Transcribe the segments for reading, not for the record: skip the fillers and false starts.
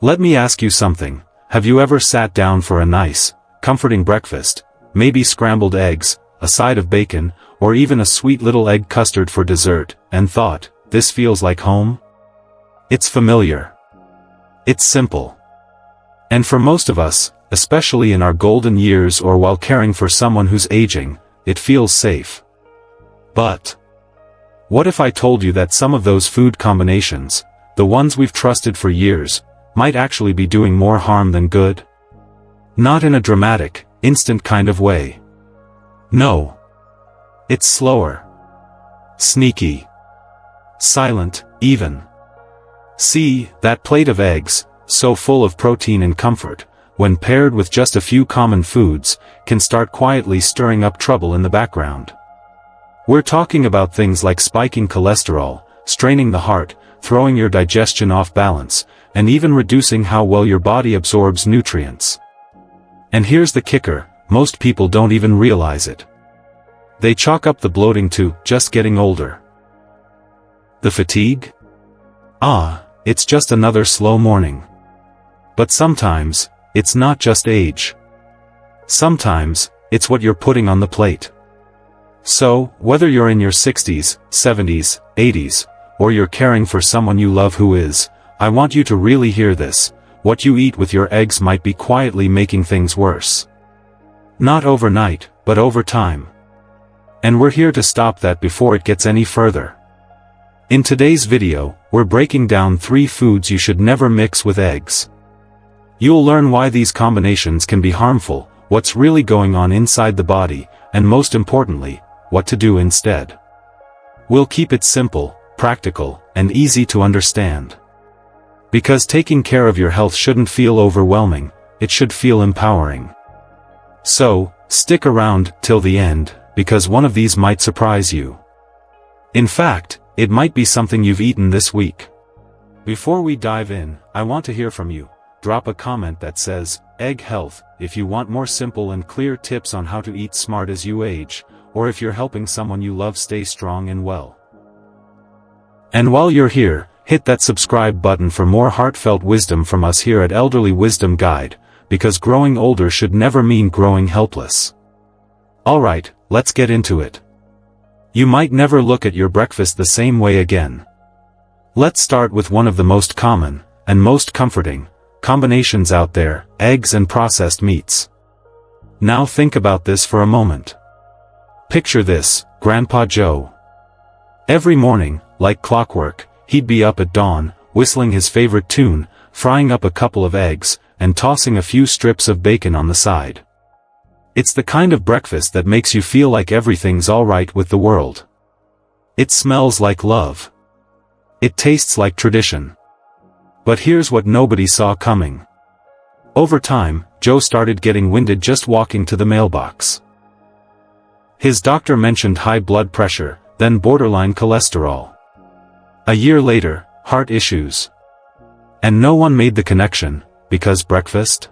Let me ask you something. Have you ever sat down for a nice, comforting breakfast, maybe scrambled eggs, a side of bacon, or even a sweet little egg custard for dessert, and thought, this feels like home? It's familiar. It's simple. And for most of us, especially in our golden years or while caring for someone who's aging, it feels safe. But what if I told you that some of those food combinations, the ones we've trusted for years, might actually be doing more harm than good? Not in a dramatic, instant kind of way. No. It's slower. Sneaky. Silent, even. See, that plate of eggs, so full of protein and comfort, when paired with just a few common foods, can start quietly stirring up trouble in the background. We're talking about things like spiking cholesterol, straining the heart, throwing your digestion off balance, and even reducing how well your body absorbs nutrients. And here's the kicker, most people don't even realize it. They chalk up the bloating to just getting older. The fatigue? It's just another slow morning. But sometimes, it's not just age. Sometimes, it's what you're putting on the plate. So, whether you're in your 60s, 70s, 80s, or you're caring for someone you love who is, I want you to really hear this. What you eat with your eggs might be quietly making things worse. Not overnight, but over time. And we're here to stop that before it gets any further. In today's video, we're breaking down 3 foods you should never mix with eggs. You'll learn why these combinations can be harmful, what's really going on inside the body, and most importantly, what to do instead. We'll keep it simple, practical, and easy to understand. Because taking care of your health shouldn't feel overwhelming, it should feel empowering. So, stick around till the end, because one of these might surprise you. In fact, it might be something you've eaten this week. Before we dive in, I want to hear from you. Drop a comment that says, Egg Health, if you want more simple and clear tips on how to eat smart as you age, or if you're helping someone you love stay strong and well. And while you're here, hit that subscribe button for more heartfelt wisdom from us here at Elderly Wisdom Guide, because growing older should never mean growing helpless. Alright, let's get into it. You might never look at your breakfast the same way again. Let's start with one of the most common, and most comforting, combinations out there, eggs and processed meats. Now think about this for a moment. Picture this, Grandpa Joe. Every morning, like clockwork, he'd be up at dawn, whistling his favorite tune, frying up a couple of eggs, and tossing a few strips of bacon on the side. It's the kind of breakfast that makes you feel like everything's alright with the world. It smells like love. It tastes like tradition. But here's what nobody saw coming. Over time, Joe started getting winded just walking to the mailbox. His doctor mentioned high blood pressure, then borderline cholesterol. A year later, heart issues. And no one made the connection, because breakfast?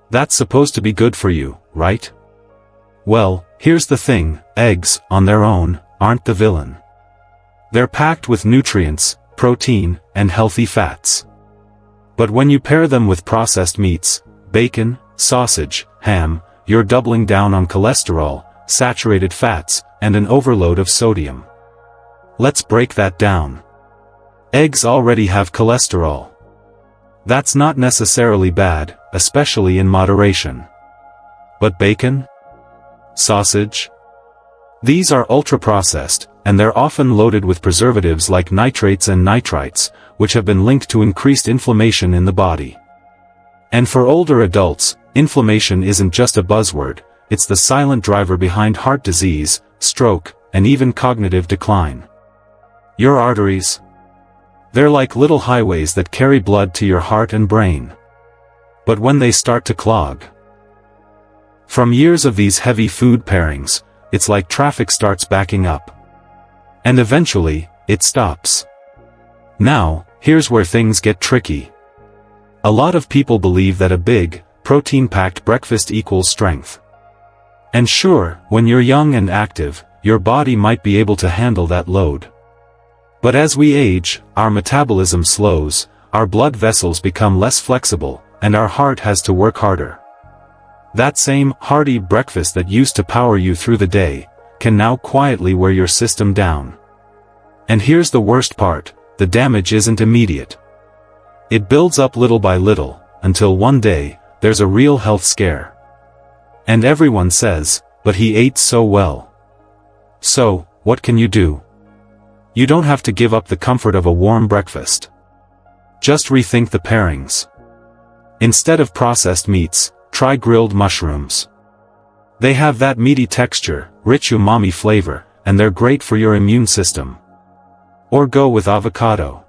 That's supposed to be good for you, right? Well, here's the thing, eggs, on their own, aren't the villain. They're packed with nutrients, protein, and healthy fats. But when you pair them with processed meats, bacon, sausage, ham, you're doubling down on cholesterol, saturated fats, and an overload of sodium. Let's break that down. Eggs already have cholesterol. That's not necessarily bad, especially in moderation. But bacon? Sausage? These are ultra-processed, and they're often loaded with preservatives like nitrates and nitrites, which have been linked to increased inflammation in the body. And for older adults, inflammation isn't just a buzzword, it's the silent driver behind heart disease, stroke, and even cognitive decline. Your arteries? They're like little highways that carry blood to your heart and brain. But when they start to clog, from years of these heavy food pairings, it's like traffic starts backing up. And eventually, it stops. Now, here's where things get tricky. A lot of people believe that a big, protein-packed breakfast equals strength. And sure, when you're young and active, your body might be able to handle that load. But as we age, our metabolism slows, our blood vessels become less flexible, and our heart has to work harder. That same hearty breakfast that used to power you through the day can now quietly wear your system down. And here's the worst part, the damage isn't immediate. It builds up little by little, until one day, there's a real health scare. And everyone says, "But he ate so well." So, what can you do? You don't have to give up the comfort of a warm breakfast. Just rethink the pairings. Instead of processed meats, try grilled mushrooms. They have that meaty texture, rich umami flavor, and they're great for your immune system. Or go with avocado.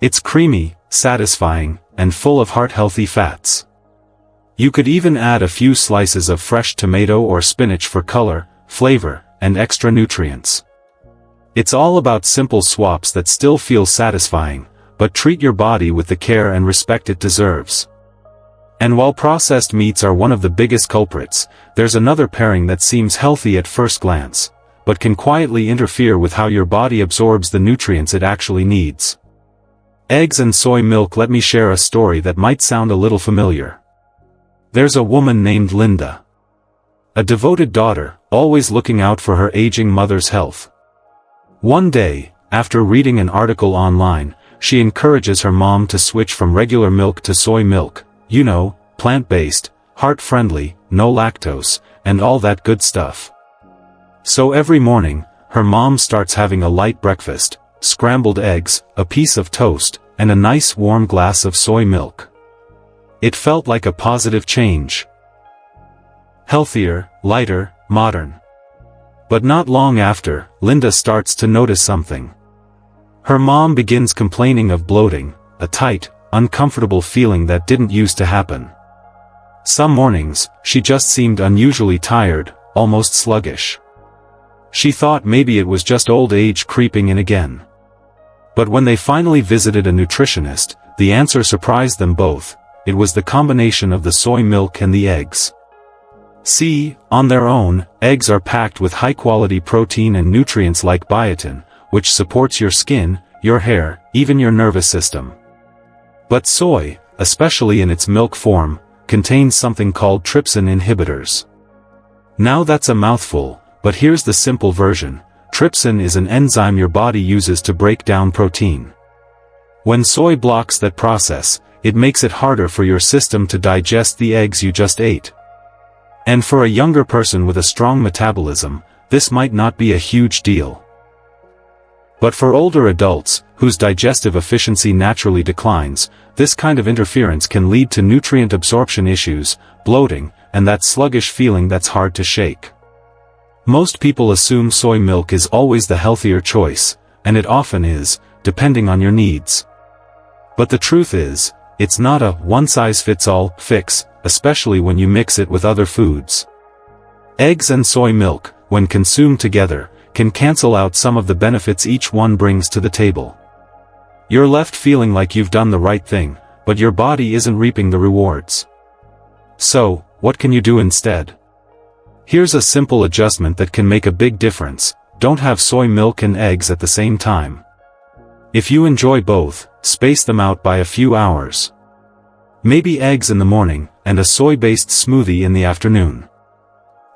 It's creamy, satisfying, and full of heart-healthy fats. You could even add a few slices of fresh tomato or spinach for color, flavor, and extra nutrients. It's all about simple swaps that still feel satisfying, but treat your body with the care and respect it deserves. And while processed meats are one of the biggest culprits, there's another pairing that seems healthy at first glance, but can quietly interfere with how your body absorbs the nutrients it actually needs. Eggs and soy milk. Let me share a story that might sound a little familiar. There's a woman named Linda. A devoted daughter, always looking out for her aging mother's health. One day, after reading an article online, she encourages her mom to switch from regular milk to soy milk, you know, plant-based, heart-friendly, no lactose, and all that good stuff. So every morning, her mom starts having a light breakfast, scrambled eggs, a piece of toast, and a nice warm glass of soy milk. It felt like a positive change. Healthier, lighter, modern. But not long after, Linda starts to notice something. Her mom begins complaining of bloating, a tight, uncomfortable feeling that didn't used to happen. Some mornings, she just seemed unusually tired, almost sluggish. She thought maybe it was just old age creeping in again. But when they finally visited a nutritionist, the answer surprised them both. It was the combination of the soy milk and the eggs. See, on their own, eggs are packed with high-quality protein and nutrients like biotin, which supports your skin, your hair, even your nervous system. But soy, especially in its milk form, contains something called trypsin inhibitors. Now that's a mouthful, but here's the simple version. Trypsin is an enzyme your body uses to break down protein. When soy blocks that process, it makes it harder for your system to digest the eggs you just ate. And for a younger person with a strong metabolism, this might not be a huge deal. But for older adults, whose digestive efficiency naturally declines, this kind of interference can lead to nutrient absorption issues, bloating, and that sluggish feeling that's hard to shake. Most people assume soy milk is always the healthier choice, and it often is, depending on your needs. But the truth is, it's not a one-size-fits-all fix, especially when you mix it with other foods. Eggs and soy milk, when consumed together, can cancel out some of the benefits each one brings to the table. You're left feeling like you've done the right thing, but your body isn't reaping the rewards. So, what can you do instead? Here's a simple adjustment that can make a big difference. Don't have soy milk and eggs at the same time. If you enjoy both, space them out by a few hours. Maybe eggs in the morning, and a soy-based smoothie in the afternoon.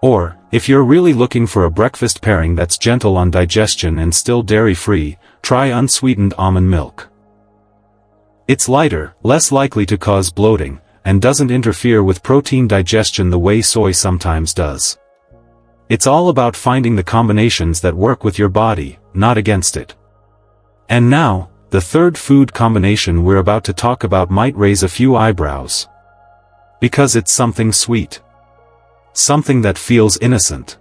Or, if you're really looking for a breakfast pairing that's gentle on digestion and still dairy-free, try unsweetened almond milk. It's lighter, less likely to cause bloating, and doesn't interfere with protein digestion the way soy sometimes does. It's all about finding the combinations that work with your body, not against it. And now, the third food combination we're about to talk about might raise a few eyebrows. Because it's something sweet. Something that feels innocent.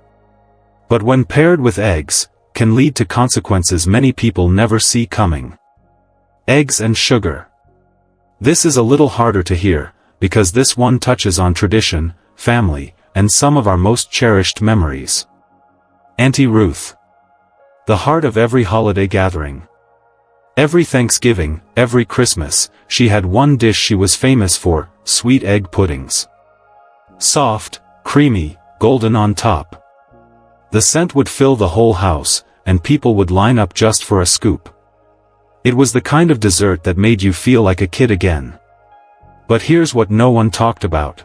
But when paired with eggs, can lead to consequences many people never see coming. Eggs and sugar. This is a little harder to hear, because this one touches on tradition, family, and some of our most cherished memories. Auntie Ruth. The heart of every holiday gathering. Every Thanksgiving, every Christmas, she had one dish she was famous for: sweet egg puddings. Soft, creamy, golden on top. The scent would fill the whole house, and people would line up just for a scoop. It was the kind of dessert that made you feel like a kid again. But here's what no one talked about.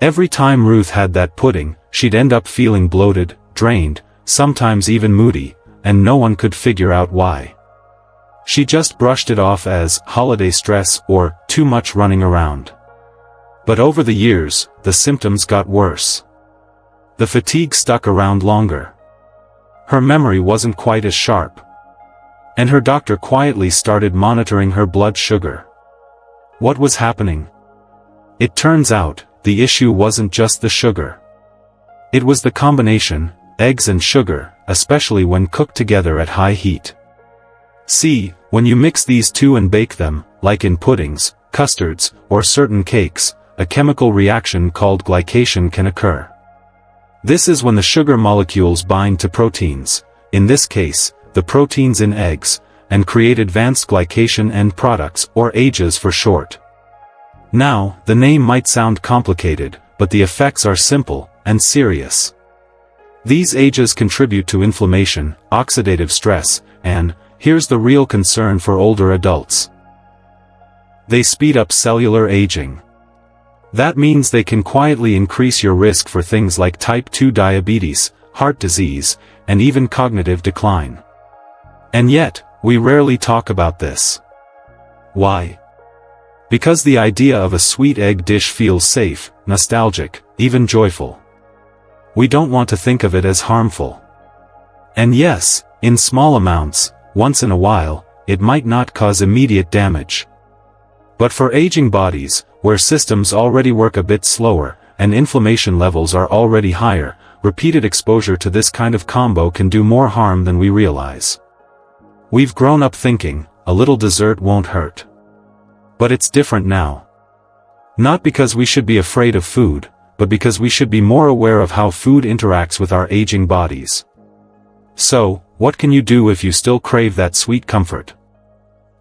Every time Ruth had that pudding, she'd end up feeling bloated, drained, sometimes even moody, and no one could figure out why. She just brushed it off as holiday stress or too much running around. But over the years, the symptoms got worse. The fatigue stuck around longer. Her memory wasn't quite as sharp. And her doctor quietly started monitoring her blood sugar. What was happening? It turns out, the issue wasn't just the sugar. It was the combination, eggs and sugar, especially when cooked together at high heat. See, when you mix these two and bake them, like in puddings, custards, or certain cakes, a chemical reaction called glycation can occur. This is when the sugar molecules bind to proteins, in this case, the proteins in eggs, and create advanced glycation end products, or AGEs for short. Now, the name might sound complicated, but the effects are simple and serious. These AGEs contribute to inflammation, oxidative stress, and, here's the real concern for older adults. They speed up cellular aging. That means they can quietly increase your risk for things like type 2 diabetes, heart disease, and even cognitive decline. And yet, we rarely talk about this. Why? Because the idea of a sweet egg dish feels safe, nostalgic, even joyful. We don't want to think of it as harmful. And yes, in small amounts, once in a while, it might not cause immediate damage. But for aging bodies, where systems already work a bit slower, and inflammation levels are already higher, repeated exposure to this kind of combo can do more harm than we realize. We've grown up thinking, a little dessert won't hurt. But it's different now. Not because we should be afraid of food, but because we should be more aware of how food interacts with our aging bodies. So, what can you do if you still crave that sweet comfort?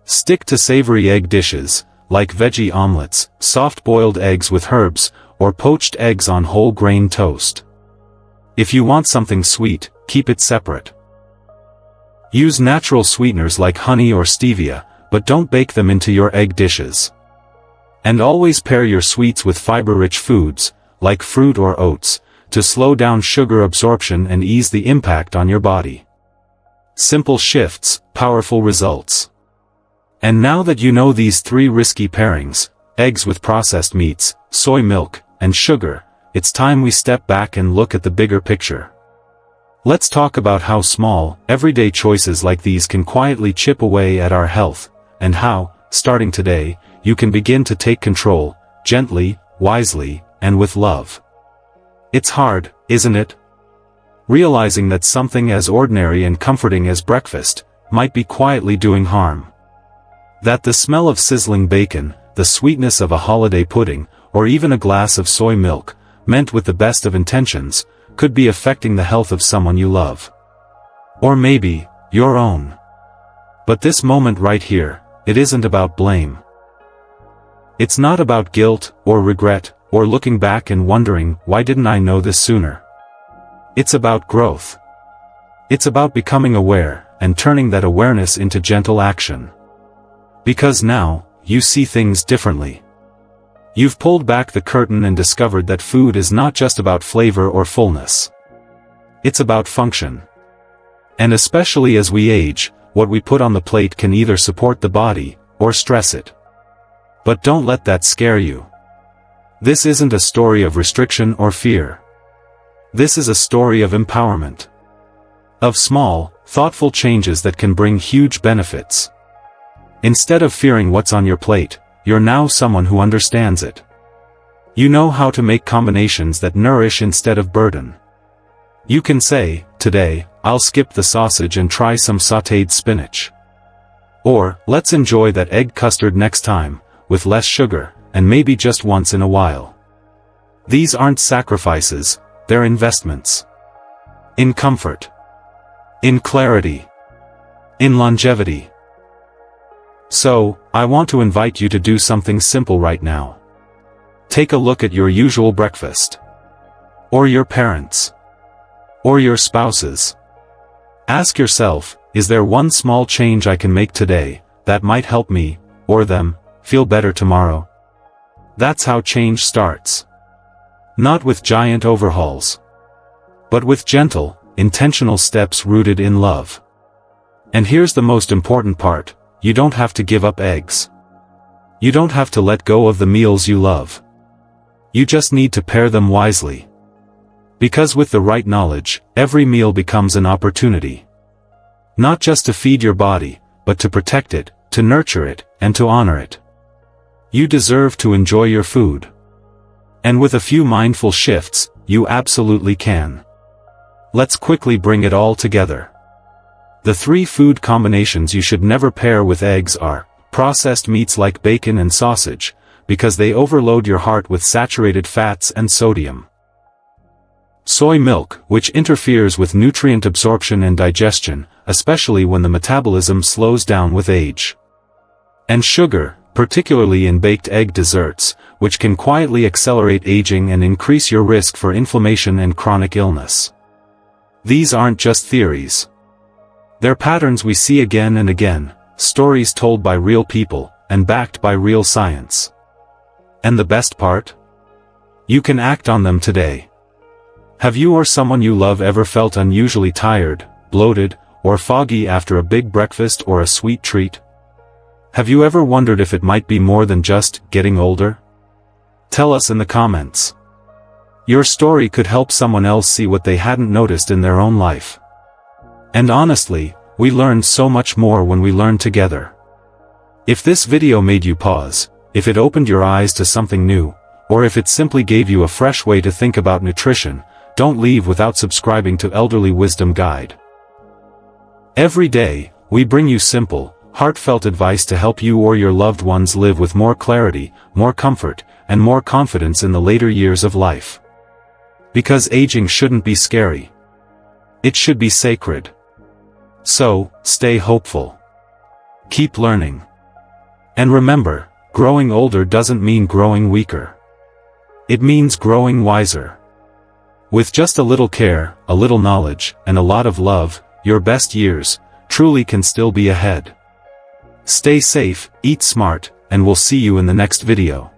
Stick to savory egg dishes, like veggie omelets, soft-boiled eggs with herbs, or poached eggs on whole grain toast. If you want something sweet, keep it separate. Use natural sweeteners like honey or stevia, but don't bake them into your egg dishes. And always pair your sweets with fiber-rich foods, like fruit or oats, to slow down sugar absorption and ease the impact on your body. Simple shifts, powerful results. And now that you know these three risky pairings, eggs with processed meats, soy milk, and sugar, it's time we step back and look at the bigger picture. Let's talk about how small, everyday choices like these can quietly chip away at our health, and how, starting today, you can begin to take control, gently, wisely, and with love. It's hard, isn't it? Realizing that something as ordinary and comforting as breakfast might be quietly doing harm. That the smell of sizzling bacon, the sweetness of a holiday pudding, or even a glass of soy milk, meant with the best of intentions, could be affecting the health of someone you love. Or maybe, your own. But this moment right here, it isn't about blame. It's not about guilt, or regret, or looking back and wondering, why didn't I know this sooner? It's about growth. It's about becoming aware, and turning that awareness into gentle action. Because now, you see things differently. You've pulled back the curtain and discovered that food is not just about flavor or fullness. It's about function. And especially as we age, what we put on the plate can either support the body, or stress it. But don't let that scare you. This isn't a story of restriction or fear. This is a story of empowerment. Of small, thoughtful changes that can bring huge benefits. Instead of fearing what's on your plate, you're now someone who understands it. You know how to make combinations that nourish instead of burden. You can say, today, I'll skip the sausage and try some sautéed spinach. Or, let's enjoy that egg custard next time, with less sugar, and maybe just once in a while. These aren't sacrifices, they're investments. In comfort. In clarity. In longevity. So, I want to invite you to do something simple right now. Take a look at your usual breakfast. Or your parents'. Or your spouse's. Ask yourself, is there one small change I can make today that might help me, or them, feel better tomorrow? That's how change starts. Not with giant overhauls, but with gentle, intentional steps rooted in love. And here's the most important part: you don't have to give up eggs. You don't have to let go of the meals you love. You just need to pair them wisely. Because with the right knowledge, every meal becomes an opportunity. Not just to feed your body, but to protect it, to nurture it, and to honor it. You deserve to enjoy your food. And with a few mindful shifts, you absolutely can. Let's quickly bring it all together. The 3 food combinations you should never pair with eggs are: processed meats like bacon and sausage, because they overload your heart with saturated fats and sodium. Soy milk, which interferes with nutrient absorption and digestion, especially when the metabolism slows down with age. And sugar, particularly in baked egg desserts, which can quietly accelerate aging and increase your risk for inflammation and chronic illness. These aren't just theories. They're patterns we see again and again, stories told by real people, and backed by real science. And the best part? You can act on them today. Have you or someone you love ever felt unusually tired, bloated, or foggy after a big breakfast or a sweet treat? Have you ever wondered if it might be more than just getting older? Tell us in the comments. Your story could help someone else see what they hadn't noticed in their own life. And honestly, we learn so much more when we learn together. If this video made you pause, if it opened your eyes to something new, or if it simply gave you a fresh way to think about nutrition, don't leave without subscribing to Elderly Wisdom Guide. Every day, we bring you simple, heartfelt advice to help you or your loved ones live with more clarity, more comfort, and more confidence in the later years of life. Because aging shouldn't be scary. It should be sacred. So, stay hopeful. Keep learning. And remember, growing older doesn't mean growing weaker. It means growing wiser. With just a little care, a little knowledge, and a lot of love, your best years truly can still be ahead. Stay safe, eat smart, and we'll see you in the next video.